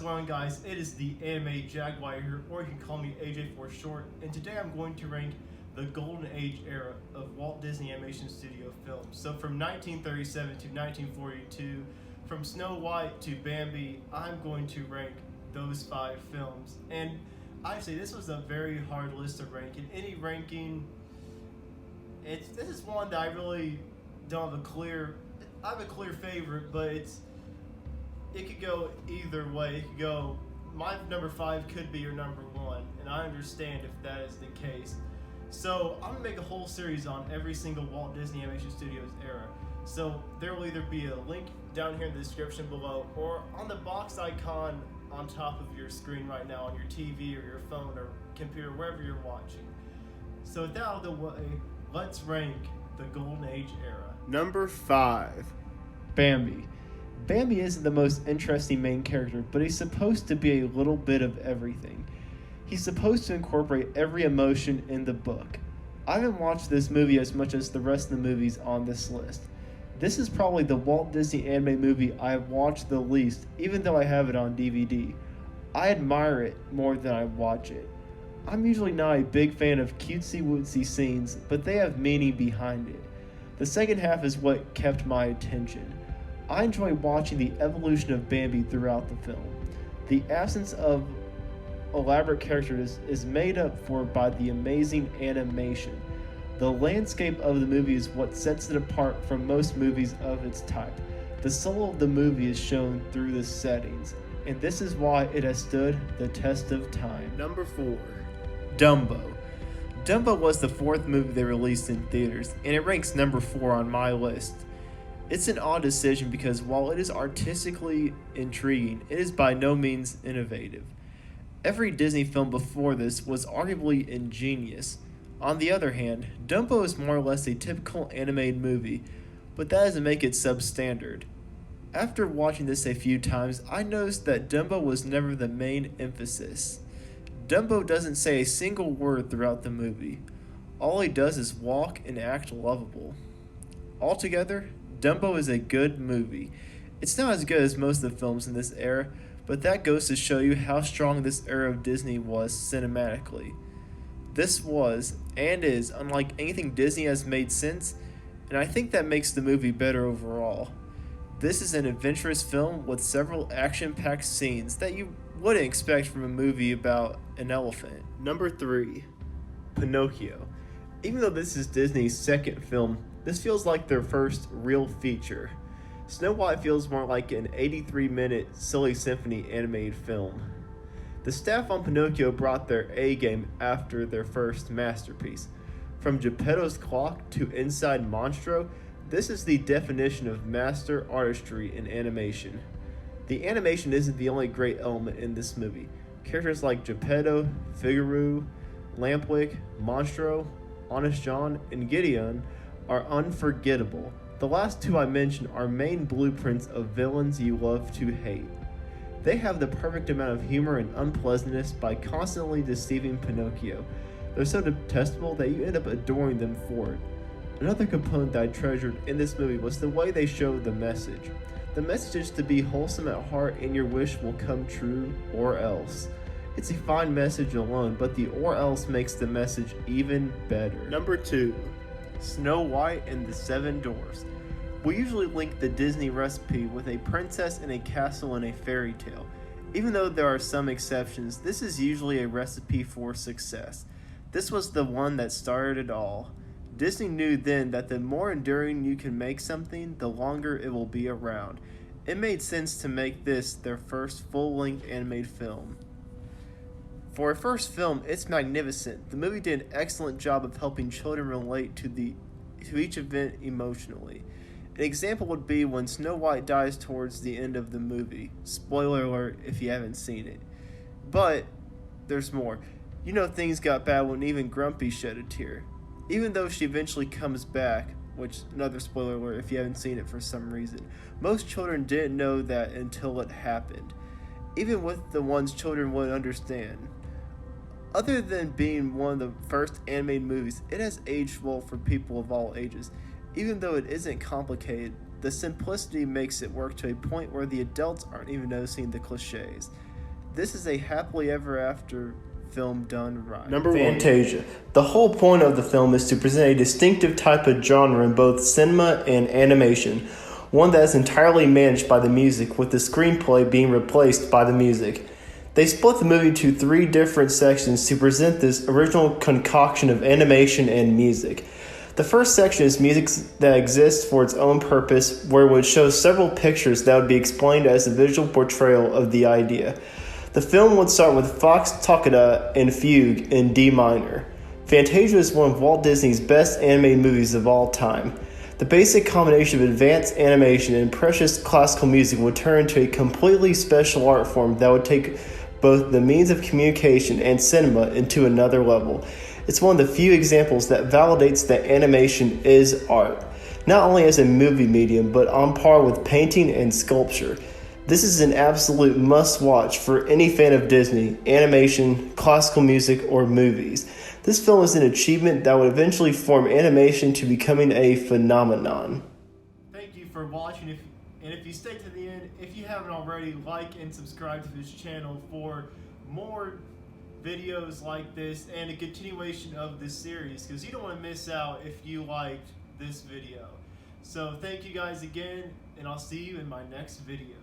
going on, guys? It is the Anime Jaguar here, or you can call me AJ for short, and today I'm going to rank the golden age era of Walt Disney Animation Studio films. So from 1937 to 1942, from Snow White to Bambi, I'm going to rank those 5 films. And actually, this was a very hard list to rank. In any ranking, this is one that I really don't have a clear. I have a clear favorite, but it could go either way. It could go, my number 5 could be your number 1, and I understand if that is the case. So I'm gonna make a whole series on every single Walt Disney Animation Studios era. So there will either be a link down here in the description below, or on the box icon on top of your screen right now on your TV or your phone or computer, wherever you're watching. So with that out of the way, let's rank the Golden Age era. Number 5. Bambi. Bambi isn't the most interesting main character, but he's supposed to be a little bit of everything. He's supposed to incorporate every emotion in the book. I haven't watched this movie as much as the rest of the movies on this list. This is probably the Walt Disney anime movie I have watched the least, even though I have it on DVD. I admire it more than I watch it. I'm usually not a big fan of cutesy-wootsy scenes, but they have meaning behind it. The second half is what kept my attention. I enjoy watching the evolution of Bambi throughout the film. The absence of elaborate characters is made up for by the amazing animation. The landscape of the movie is what sets it apart from most movies of its type. The soul of the movie is shown through the settings, and this is why it has stood the test of time. Number 4. Dumbo. Dumbo was the 4th movie they released in theaters, and it ranks number 4 on my list. It's an odd decision because while it is artistically intriguing, it is by no means innovative. Every Disney film before this was arguably ingenious. On the other hand, Dumbo is more or less a typical animated movie, but that doesn't make it substandard. After watching this a few times, I noticed that Dumbo was never the main emphasis. Dumbo doesn't say a single word throughout the movie. All he does is walk and act lovable. Altogether, Dumbo is a good movie. It's not as good as most of the films in this era, but that goes to show you how strong this era of Disney was cinematically. This was, and is, unlike anything Disney has made since, and I think that makes the movie better overall. This is an adventurous film with several action-packed scenes that you wouldn't expect from a movie about an elephant. Number 3. Pinocchio. Even though this is Disney's second film, this feels like their first real feature. Snow White feels more like an 83-minute silly symphony animated film. The staff on Pinocchio brought their A game after their first masterpiece. From Geppetto's clock to Inside Monstro, this is the definition of master artistry in animation. The animation isn't the only great element in this movie. Characters like Geppetto, Figaro, Lampwick, Monstro, Honest John, and Gideon are unforgettable. The last 2 I mentioned are main blueprints of villains you love to hate. They have the perfect amount of humor and unpleasantness by constantly deceiving Pinocchio. They're so detestable that you end up adoring them for it. Another component that I treasured in this movie was the way they showed the message. The message is to be wholesome at heart and your wish will come true, or else. It's a fine message alone, but the or else makes the message even better. Number 2. Snow White and the 7 Dwarfs. We usually link the Disney recipe with a princess in a castle and a fairy tale. Even though there are some exceptions, this is usually a recipe for success. This was the one that started it all. Disney knew then that the more enduring you can make something, the longer it will be around. It made sense to make this their first full-length animated film. For a first film, it's magnificent. The movie did an excellent job of helping children relate to each event emotionally. An example would be when Snow White dies towards the end of the movie. Spoiler alert if you haven't seen it. But there's more. You know things got bad when even Grumpy shed a tear. Even though she eventually comes back, which another spoiler alert if you haven't seen it for some reason. Most children didn't know that until it happened. Even with the ones children would understand. Other than being one of the first animated movies, it has aged well for people of all ages. Even though it isn't complicated, the simplicity makes it work to a point where the adults aren't even noticing the cliches. This is a happily ever after film done right. Number 1. Fantasia. The whole point of the film is to present a distinctive type of genre in both cinema and animation, one that is entirely managed by the music, with the screenplay being replaced by the music. They split the movie into 3 different sections to present this original concoction of animation and music. The first section is music that exists for its own purpose, where it would show several pictures that would be explained as a visual portrayal of the idea. The film would start with Fox Toccata and Fugue in D minor. Fantasia is one of Walt Disney's best animated movies of all time. The basic combination of advanced animation and precious classical music would turn into a completely special art form that would take both the means of communication and cinema into another level. It's one of the few examples that validates that animation is art, not only as a movie medium, but on par with painting and sculpture. This is an absolute must-watch for any fan of Disney, animation, classical music, or movies. This film is an achievement that would eventually form animation to becoming a phenomenon. Thank you for watching, and if you stay to the end, if you haven't already, like and subscribe to this channel for more videos like this and a continuation of this series, because you don't want to miss out if you liked this video. So thank you guys again, and I'll see you in my next video.